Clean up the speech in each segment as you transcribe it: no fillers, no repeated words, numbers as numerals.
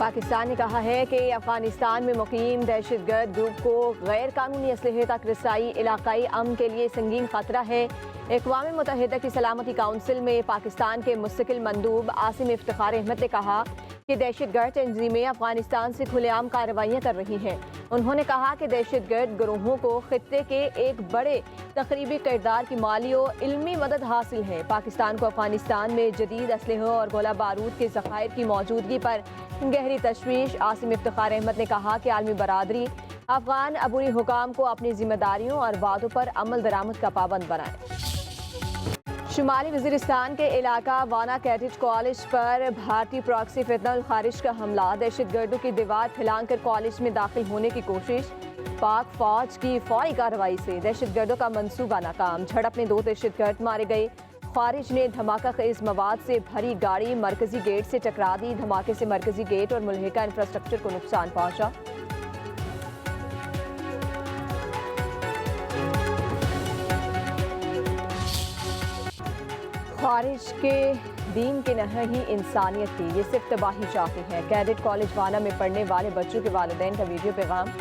पाकिस्तान ने कहा है कि अफगानिस्तान में मुकीम दहशतगर्द ग्रुप को गैर कानूनी असलहे तक रसाई इलाकाई अमन के लिए संगीन खतरा है। अक़वाम मुत्तहिदा की सलामती काउंसिल में पाकिस्तान के मुस्तकिल मंदूब आसिम इफ्तिखार अहमद ने कहा कि दहशतगर्द तंजीमें अफगानिस्तान से खुलेआम कार्रवाइयाँ कर रही हैं। उन्होंने कहा कि दहशतगर्द गिरोहों को खित्ते के एक बड़े तकरीबी किरदार की माली और इल्मी मदद हासिल है। पाकिस्तान को अफगानिस्तान में जदीद असलहों और गोला बारूद के ज़खायर की मौजूदगी पर गहरी तशवीश। आसिम इफ्तिखार अहमद ने कहा कि आलमी बरादरी अफगान अबूरी हुकाम को अपनी जिम्मेदारियों और वादों पर अमल दरामद का पाबंद बनाए। शुमाली वज़ीरिस्तान के इलाका वाना कैडेट कॉलेज पर भारतीय प्रॉक्सी फितनल खारिज का हमला। दहशतगर्दों की दीवार फैलाकर कॉलेज में दाखिल होने की कोशिश। पाक फौज की फौरी कार्रवाई से दहशतगर्दों का मंसूबा नाकाम। झड़प में 2 दहशतगर्द मारे गए। खारिज ने धमाका खेज मवाद से भरी गाड़ी मरकजी गेट से टकरा दी। धमाके से मरकजी गेट और मुल्हिका इंफ्रास्ट्रक्चर को नुकसान पहुंचा। खारिज के दीन के नहीं इंसानियत की, ये सिर्फ तबाही चाहती है। कैडेट कॉलेज वाना में पढ़ने वाले बच्चों के वालिदैन का वीडियो पैगाम।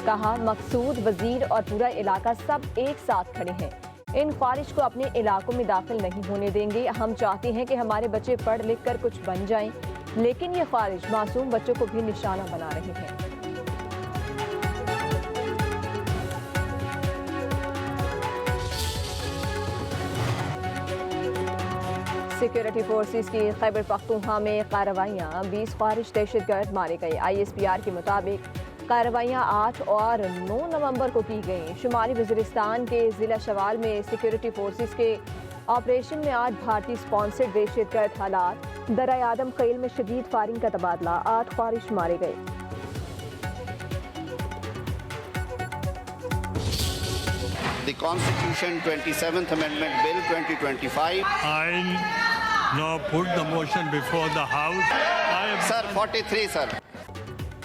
कहा, मकसूद, वजीर और पूरा इलाका सब एक साथ खड़े हैं। इन खारिज को अपने इलाकों में दाखिल नहीं होने देंगे। हम चाहते हैं कि हमारे बच्चे पढ़ लिख कर कुछ बन जाएं, लेकिन ये खारिज मासूम बच्चों को भी निशाना बना रहे हैं। सिक्योरिटी फोर्सेस की खैबर पख्तूनख्वा में कार्रवाइयाँ। 20 खारिज दहशतगर्द मारे गए। ISPR के मुताबिक कार्रवाइयाँ 8 और 9 नवंबर को की गई। शुमाली वज़ीरिस्तान के ज़िला शवाल में सिक्योरिटी फोर्सेस के ऑपरेशन में 8 भारतीय स्पॉन्सर्ड दहशतगर्द हालात। दरा आदम खेल में शदीद फायरिंग का तबादला। 8 खारिज मारे गए। The Constitution 27th Amendment Bill 2025. I now put the motion before the House. Sir, 43, sir.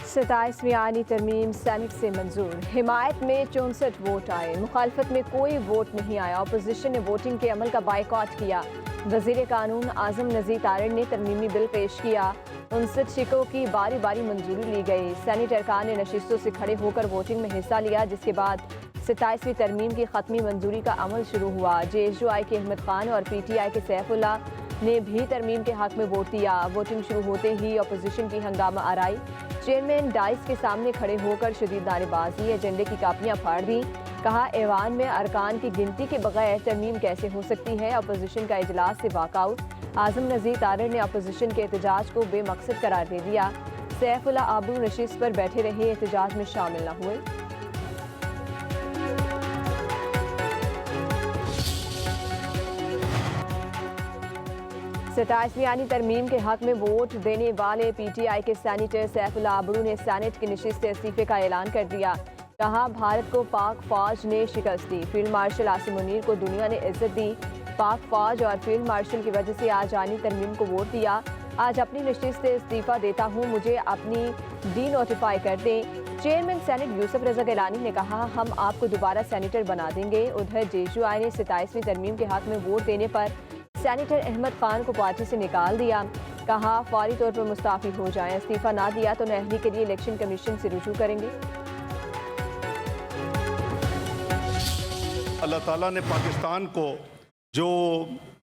27वीं आईनी तरमीम सेनेट से मंजूर। हिमायत में 64 वोट आए। मुखालफत में कोई वोट नहीं आया। अपोजिशन ने वोटिंग के अमल का बाइकआउट किया। वजीर कानून आजम नज़ीर तारिड़ ने तरमीमी बिल पेश किया। 59 शिकों की बारी बारी मंजूरी ली गई। सेनेट अरकान ने नशिस्तों से खड़े होकर वोटिंग में हिस्सा लिया, जिसके बाद 27वीं तरमीम की खत्मी मंजूरी का अमल शुरू हुआ। JSUI के अहमद खान और PTI के सैफुल्ला ने भी तरमीम के हक में वोट दिया। वोटिंग शुरू होते ही अपोजिशन की हंगामा आराई। चेयरमैन डाइस के सामने खड़े होकर शदीद नारेबाजी, एजेंडे की कापियां फाड़ दी। कहा, ऐवान में अरकान की गिनती के बगैर तरमीम कैसे हो सकती है। अपोजिशन का इजलास से वाकआउट। आजम नज़ीर तारिड़ ने अपोजिशन के एहतजाज को बेमकसद करार दे दिया। सैफुल्ला आबरू नशिस्त पर बैठे रहे, एहतजाज में शामिल न हुए। सताईसवीं आईनी तरमीम के हक में वोट देने वाले PTI के सैनेटर सैफुल्ला आबरू ने सेनेट की नशिस्त से इस्तीफे का ऐलान कर दिया। कहा, भारत को पाक फौज ने शिकस्त दी। फील्ड मार्शल आसिम मुनीर को दुनिया ने इज्जत दी। पाक फौज और फील्ड मार्शल की वजह से आज आईनी तरमीम को वोट दिया। आज अपनी नशिस्त से इस्तीफा देता हूँ, मुझे अपनी डी नोटिफाई कर दें। चेयरमैन सेनेट यूसुफ रजा गिलानी ने कहा, हम आपको दोबारा सेनेटर बना देंगे। उधर JSUI ने 27वीं तरमीम के हक में वोट देने पर सेनेटर अहमद खान को पार्टी से निकाल दिया। कहा, फौरी तौर पर मुस्ताफी हो जाएं। इस्तीफा ना दिया तो नहली के लिए इलेक्शन कमीशन से रुजू करेंगे। अल्लाह ताला ने पाकिस्तान को जो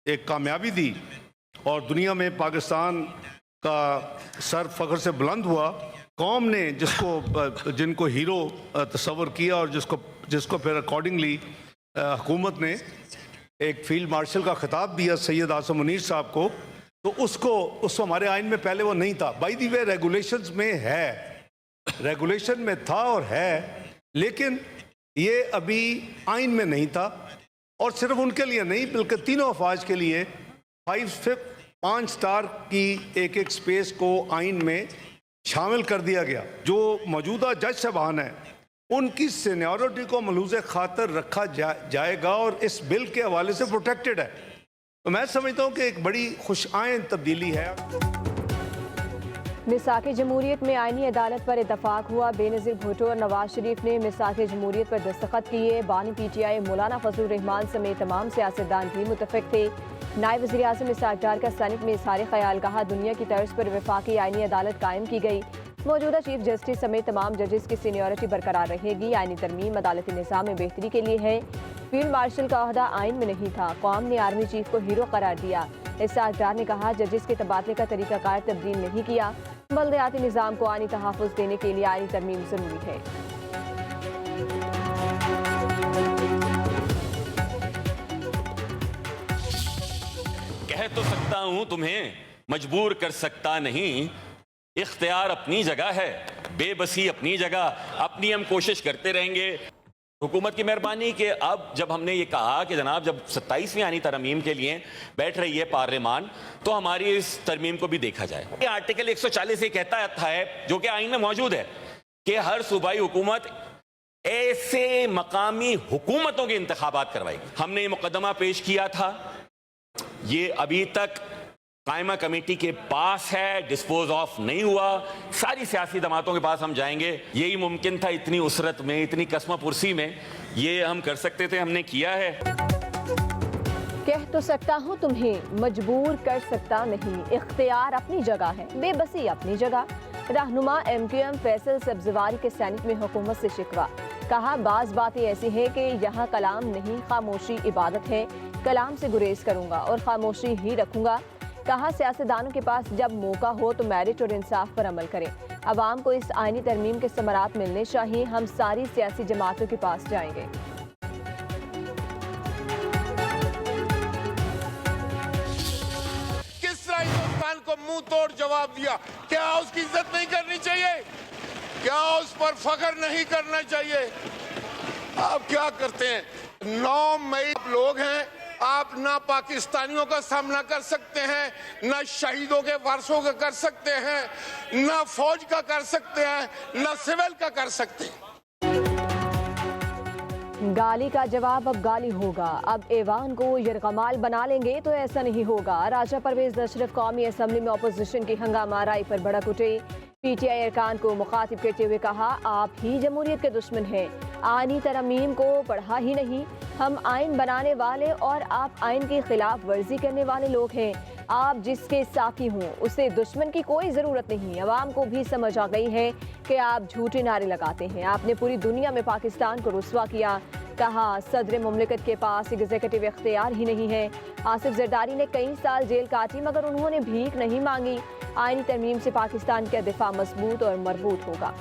एक कामयाबी दी और दुनिया में पाकिस्तान का सर फख्र से बुलंद हुआ, कौम ने जिनको हीरो तस्वर किया और जिसको फिर अकॉर्डिंगली हुकूमत ने एक फील्ड मार्शल का खिताब दिया सैयद आसिम मुनीर साहब को, तो उसको हमारे आइन में पहले वो नहीं था। बाय द वे रेगुलेशंस में है, रेगुलेशन में था और है, लेकिन ये अभी आइन में नहीं था। और सिर्फ उनके लिए नहीं बल्कि तीनों अफवाज के लिए 5 स्टार की एक स्पेस को आइन में शामिल कर दिया गया। जो मौजूदा जज साहबान हैं उनकी सीनियरिटी को मलूज़े खातर रखा जाएगा और इस बिल के हवाले से प्रोटेक्टेड है। तो मैं समझता हूँ कि एक बड़ी खुश आइंद तब्दीली है। मिसाक जमहूरियत में आईनी अदालत पर इतफाक हुआ। बेनज़ीर भुट्टो और नवाज शरीफ ने मिसाक जमहूरियत पर दस्तखत किए। बानी PTI मौलाना फजल रहमान समेत तमाम सियासतदान भी मुतफिक थे। नायब वज़ीर आज़म इसहाक डार का सनद में इज़हार ख्याल, कहा दुनिया की तर्ज पर वफाकी आईनी अदालत कायम की गई। मौजूदा चीफ जस्टिस समेत तमाम जजेस की सीनियरिटी बरकरार रहेगी। आईनी तरमीम अदालती निज़ाम में बेहतरी के लिए है। फील्ड मार्शल का अहदा आइन में नहीं था, कौम ने आर्मी चीफ को हीरो करार दिया। इसहाक डार ने कहा जजेस के तबादले का तरीकाकार तब्दील नहीं किया। बल्दियाती निज़ाम को आईनी तहफ़्फ़ुज़ देने के लिए आईनी तरमीम ज़रूरी है। कह तो सकता हूं तुम्हें, मजबूर कर सकता नहीं। इख्तियार अपनी जगह है, बेबसी अपनी जगह। अपनी हम कोशिश करते रहेंगे। हुकूमत की मेहरबानी कि अब जब हमने ये कहा कि जनाब जब 27वीं आईनी तरमीम के लिए बैठ रही है पार्लियामान, तो हमारी इस तरमीम को भी देखा जाए। ये आर्टिकल 140 ये कहता है, जो कि आइन में मौजूद है, कि हर सूबाई हुकूमत ऐसे मकामी हुकूमतों के इंतखाबात करवाएगी। हमने ये मुकदमा पेश किया था, ये अभी तक कायमा कमेटी के पास है, डिस्पोज ऑफ नहीं हुआ। सारी सियासी जमातों के पास हम जाएंगे। यही मुमकिन था, इतनी उसरत में, इतनी कसमा पुरसी में ये हम कर सकते थे, हमने किया है। कह तो सकता हूँ तुम्हें, मजबूर कर सकता नहीं। इख्तियार अपनी जगह है, बेबसी अपनी जगह। रहनुमा MQM फैसल सब्जवारी के सैनिक में हुकूमत से शिकवा, कहा बाज बातें ऐसी हैं कि यहाँ कलाम नहीं, खामोशी इबादत है। कलाम से गुरेज करूँगा और खामोशी ही रखूँगा। कहा सियासतदानों के पास जब मौका हो तो मेरिट और इंसाफ पर अमल करें। अवाम को इस आईनी तरमीम के समरात मिलने चाहिए। हम सारी सियासी जमातों के पास जाएंगे। किस तरह हिंदुस्तान को मुंह तोड़ जवाब दिया। क्या उसकी इज्जत नहीं करनी चाहिए? क्या उस पर फख्र नहीं करना चाहिए? आप क्या करते हैं? 9 मई लोग हैं, आप ना पाकिस्तानियों का सामना कर सकते हैं, ना शहीदों के वारसों का कर सकते हैं, ना फौज का कर सकते हैं, ना सिविल का कर सकते हैं। गाली का जवाब अब गाली होगा। अब ऐवान को यरगमाल बना लेंगे तो ऐसा नहीं होगा। राजा परवेज अशरफ कौमी असम्बली में अपोजिशन की हंगामा राय पर भड़क उठे। PTI अरकान को मुखातिब करते हुए कहा आप ही जमहूरियत के दुश्मन हैं। आईनी तरमीम को पढ़ा ही नहीं। हम आइन बनाने वाले और आप आइन की खिलाफ वर्जी करने वाले लोग हैं। आप जिसके साथी हों उसे दुश्मन की कोई ज़रूरत नहीं। अवाम को भी समझ आ गई है कि आप झूठे नारे लगाते हैं। आपने पूरी दुनिया में पाकिस्तान को रुस्वा किया। कहा सदर मुमलिकत के पास एग्जीक्यूटिव इख्तियार ही नहीं है। आसिफ जरदारी ने कई साल जेल काटी मगर उन्होंने भीख नहीं मांगी। आईनी तरमीम से पाकिस्तान का दिफा मजबूत और मरबूत होगा।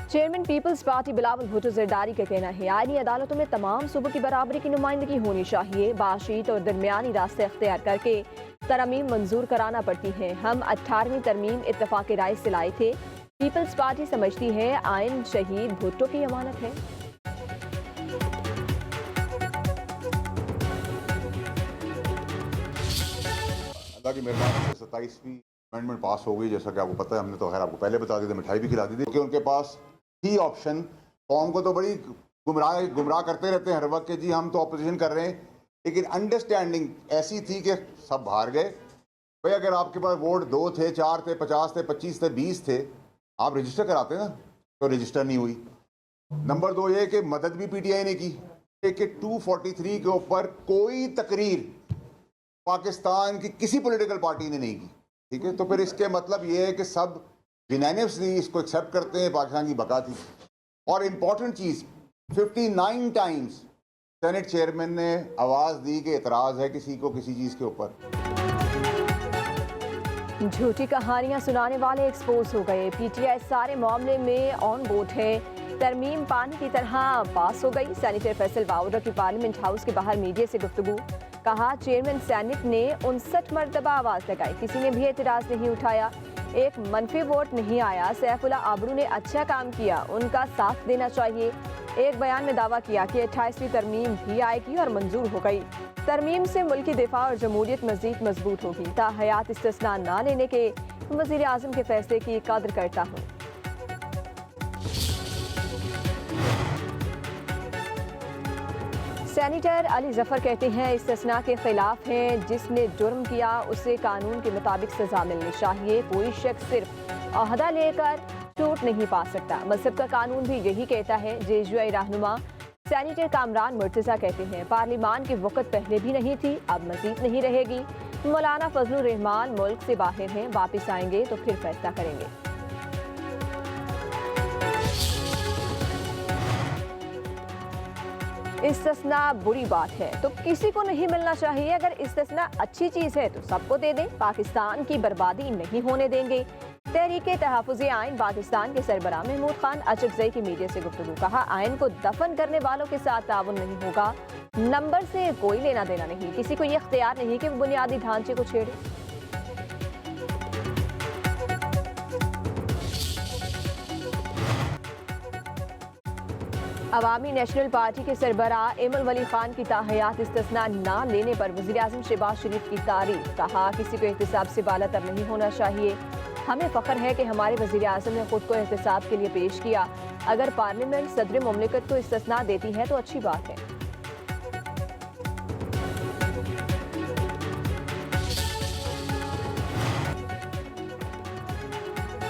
चेयरमैन पीपल्स पार्टी बिलावल भुट्टो जरदारी का कहना है आईनी अदालतों में तमाम सूबों की बराबरी की नुमाइंदगी होनी चाहिए। बातचीत और दरमियानी रास्ते अख्तियार करके तरमीम मंजूर कराना पड़ती है। हम 18वीं तरमीम इत्तफाक राय से लाए थे। पीपल्स पार्टी समझती है आइन शहीद भुट्टो की अमानत है। अल्लाह की मेहरबानी से 27वीं अमेंडमेंट पास हो गई। जैसा कि आपको पता है, हमने तो खैर आपको पहले बता दी थी, मिठाई भी खिला दी थी, क्योंकि उनके पास ही ऑप्शन। कौम को तो बड़ी गुमराह करते रहते हैं हर वक्त कि जी हम तो ऑपोजिशन कर रहे हैं, लेकिन अंडरस्टैंडिंग ऐसी थी कि सब हार गए। भाई अगर आपके पास वोट 2 थे, 4 थे, 50 थे, 25 थे, 20 थे, आप रजिस्टर कराते ना, तो रजिस्टर नहीं हुई। नंबर 2 ये कि मदद भी PTI ने की कि 243 के ऊपर कोई तकरीर पाकिस्तान की किसी पॉलिटिकल पार्टी ने नहीं की। ठीक है, तो फिर इसके मतलब ये है कि सब यूनानिमसली इसको एक्सेप्ट करते हैं, पाकिस्तान की बका थी। और इम्पॉर्टेंट चीज़ 59 टाइम्स सेनेट चेयरमैन ने आवाज़ दी कि एतराज़ है किसी को किसी चीज़ के ऊपर। झूठी कहानियां सुनाने वाले एक्सपोज हो गए। PTI सारे मामले में ऑन बोर्ड है। तरमीम पानी की तरह पास हो गई। सेनेटर फैसल बाउडर की पार्लियामेंट हाउस के बाहर मीडिया से गुफ्तगू, कहा चेयरमैन सैनिक ने 59 मरतबा आवाज़ लगाई, किसी ने भी एतराज़ नहीं उठाया। एक मनफी वोट नहीं आया। सैफुल्लाह आबरू ने अच्छा काम किया, उनका साथ देना चाहिए। एक बयान में दावा किया कि 28वीं तरमीम भी आएगी और मंजूर हो गई। तरमीम से मुल्की दिफा और जमहूरियत मजीद मजबूत होगी। ताहयात इस्तिस्ना न लेने के वज़ीर आज़म के फैसले की कदर करता हूँ। सेनेटर अली जफर कहते हैं इस्तिस्ना के खिलाफ हैं, जिसने जुर्म किया उसे कानून के मुताबिक सजा मिलनी चाहिए। कोई शख्स सिर्फ अहदा लेकर छूट नहीं पा सकता। मजहब का कानून भी यही कहता है। जेजुआई रहनुमा सेनेटर कामरान मुर्तजा कहते हैं पार्लिमान की वक़्त पहले भी नहीं थी, अब मजीद नहीं रहेगी। मौलाना फजलुर रहमान मुल्क से बाहर हैं, वापस आएंगे तो फिर फैसला करेंगे। इस्तिस्ना बुरी बात है तो किसी को नहीं मिलना चाहिए। अगर इस्तिस्ना अच्छी चीज है तो सबको दे दें। पाकिस्तान की बर्बादी नहीं होने देंगे। तहरीके तहफ़्फ़ुज़े आइन पाकिस्तान के सरबराह महमूद खान अचकज़ई की मीडिया से गुफ्तगू। कहा आइन को दफन करने वालों के साथ ताउन नहीं होगा। नंबर से कोई लेना देना नहीं। किसी को ये इख्तियार नहीं कि वो बुनियादी ढांचे को छेड़े। अवामी नेशनल पार्टी के सरबराह इमल वली खान की ताहयात इस्तिस्ना न लेने पर वज़ीर आज़म शहबाज शरीफ की तारीफ। कहा किसी को एहतिसाब से बालातर नहीं होना चाहिए। हमें फ़ख्र है कि हमारे वज़ीर आज़म ने खुद को एहतिसाब के लिए पेश किया। अगर पार्लियामेंट सदर मुमलिकत को इस्तिस्ना देती है तो अच्छी बात है।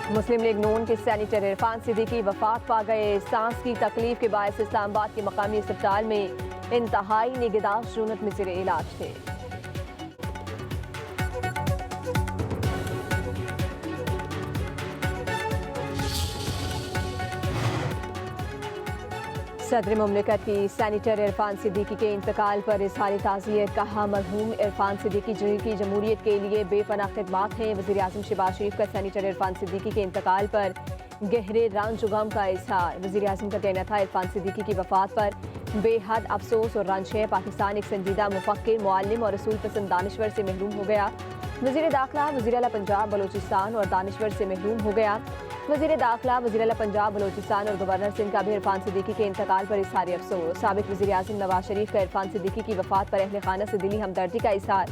मुस्लिम लीग नून के सेनेटर इरफान सिद्दीकी वफात पा गए। सांस की तकलीफ के बायस इस्लामाबाद के मकामी अस्पताल में इंतहाई निगहदाश्त सूरत में ज़ेर इलाज थे। सदर मुमलिकत की सेनेटर इरफान सिद्दीकी के इंतकाल पर इज़हार ताज़ियत। कहा मरहूम इरफान सिद्दीकी की जमहूरियत के लिए बेपनाह खिदमात हैं। वज़ीर आज़म शहबाज शरीफ का सेनेटर इरफान सिद्दीकी के इंतकाल पर गहरे रंज गम का इज़हार। वज़ीर आज़म का कहना था इरफान सिद्दीकी की वफ़ात पर बेहद अफसोस और रंज है। पाकिस्तान एक संजीदा मुफक्किर, मुअल्लिम और रसूल पसंद दानिश्वर से महरूम हो गया। वज़ीर दाखिला वज़ीर आला पंजाब बलोचिस्तान और दानिश्वर से महरूम हो गया। वज़ीर दाखिला वज़ीर आला पंजाब बलोचिस्तान और गवर्नर सिंध का भी इरफान सिद्दीकी के इंतकाल पर इज़हार अफसोस। साबिक़ वज़ीर आज़म नवाज शरीफ का इरफान सिद्दीकी की वफ़ात पर अहले खाना से दिली हमदर्दी का इज़हार।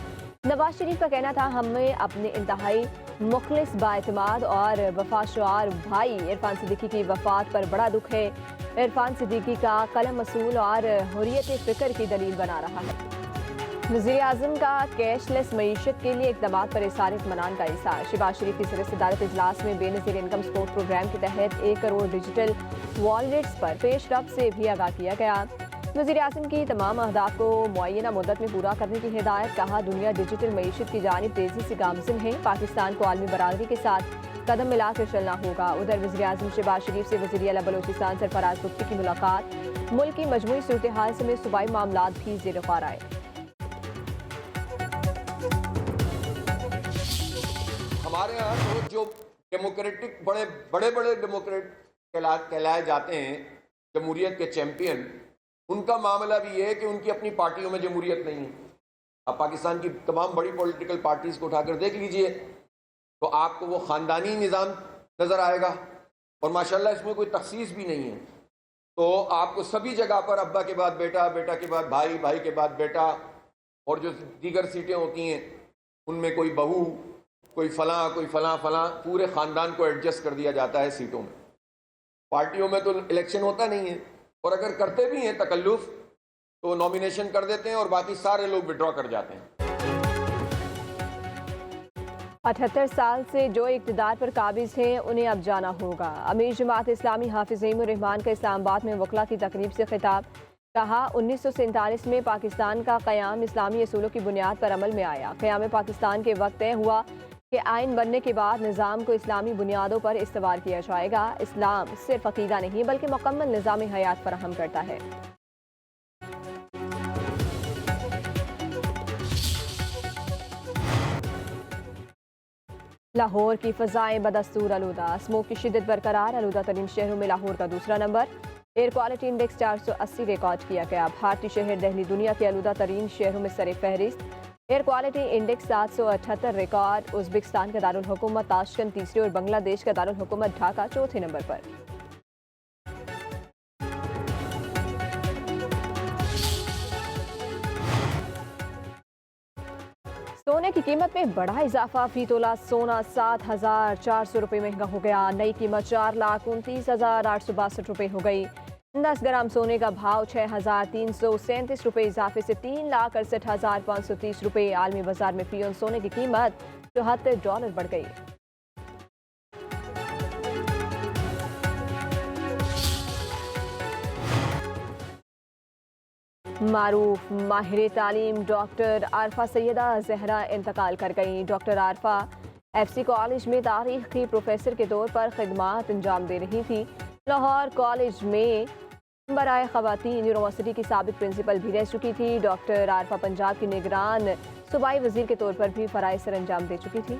नवाज शरीफ का कहना था हमें अपने इंतहाई मुखलिस बाएतमाद और वफाशुआर भाई इरफान सिद्दीकी की वफ़ात पर बड़ा दुख है। इरफान सिद्दीकी का कलम असूल और हुर्रियत फ़िक्र की दलील बना रहा है। वज़ीर आज़म का कैशलेस मईशत के लिए इक़दामात पर इज़हार इत्मीनान का इज़हार। शहबाज शरीफ की सदर इजलास में बेनज़ीर इनकम सपोर्ट प्रोग्राम के तहत 1 करोड़ डिजिटल वॉलेट्स पर पेशरफ्त से भी आगाह किया गया। वज़ीर आज़म की तमाम अहदाफ को मुअय्यना मुद्दत में पूरा करने की हिदायत। कहा दुनिया डिजिटल मईशत की जानिब तेज़ी से गामज़िन है। पाकिस्तान को आलमी बरादरी के साथ कदम मिलाकर चलना होगा। उधर वज़ीर आज़म शहबाज शरीफ से वज़ीर आला बलोचिस्तान सरफराज मुफ्ती की मुलाकात। मुल्क की मजमूई सूरत हाल समेत सूबाई मामलात भी ज़ेर ग़ौर आए। हमारे यहाँ तो जो डेमोक्रेटिक बड़े बड़े डेमोक्रेट कहलाए जाते हैं, जमहूरियत के चैंपियन, उनका मामला भी ये है कि उनकी अपनी पार्टियों में जमहूरियत नहीं है। आप पाकिस्तान की तमाम बड़ी पॉलिटिकल पार्टीज़ को उठाकर देख लीजिए तो आपको वो ख़ानदानी निज़ाम नज़र आएगा और माशाल्लाह इसमें कोई तखसीस भी नहीं है। तो आपको सभी जगह पर अब्बा के बाद बेटा, बेटा के बाद भाई, भाई के बाद बेटा, और जो दीगर सीटें होती हैं उनमें कोई बहू, कोई फलां, पूरे ख़ानदान को एडजस्ट कर दिया जाता है सीटों में। पार्टियों में तो इलेक्शन होता नहीं है और अगर करते भी हैं तकल्लुफ़ तो नॉमिनेशन कर देते हैं और बाकी सारे लोग विड्रॉ कर जाते हैं। 78 साल से जो इक़्तिदार पर काबिज़ हैं उन्हें अब जाना होगा। अमीर जमात इस्लामी हाफिज़ ज़ईमुर रहमान का इस्लामाबाद में वकला की तकरीब से खिताब। कहा 1947 में पाकिस्तान का क़याम इस्लामी असूलों की बुनियाद पर अमल में आया। क़याम पाकिस्तान के वक्त तय हुआ कि आइन बनने के बाद निज़ाम को इस्लामी बुनियादों पर इस्तवार किया जाएगा। इस्लाम सिर्फ अक़ीदा नहीं बल्कि मुकम्मल निज़ाम हयात फराहम करता है। लाहौर की फ़ज़ाएँ बदस्तूर आलूदा। स्मोक की शिद्दत बरकरार। आलूदा तरीन शहरों में लाहौर का दूसरा number. Air quality index 480 record किया गया। भारतीय शहर दिल्ली दुनिया के आलूदा तरीन शहरों में सरे फहरिस्त। Air quality index 778 record. Uzbekistan का दारुल हुकूमत ताशकंद तीसरे और बांग्लादेश का दारुल हुकूमत ढाका चौथे नंबर पर। सोने की कीमत में बड़ा इजाफा। फी तोला सोना 7,400 रुपये महंगा हो गया। नई कीमत 4,29,862 रुपये हो गई। 10 ग्राम सोने का भाव 6,337 रुपये इजाफे से 3,68,530 रुपये। आलमी बाजार में फी औंस सोने की कीमत $74 बढ़ गई। मारूफ माहिर तालीम डॉक्टर आरफा सैयदा जहरा इंतकाल कर गई। डॉक्टर आरफा FC कॉलेज में तारीख की प्रोफेसर के तौर पर खिदमात अंजाम दे रही थी। लाहौर कॉलेज में बराए ख़वातीन यूनिवर्सिटी की साबिक प्रिंसिपल भी रह चुकी थी। डॉक्टर आरफा पंजाब की निगरान सूबाई वजीर के तौर पर भी फ़राइज़ सर अंजाम दे चुकी थी।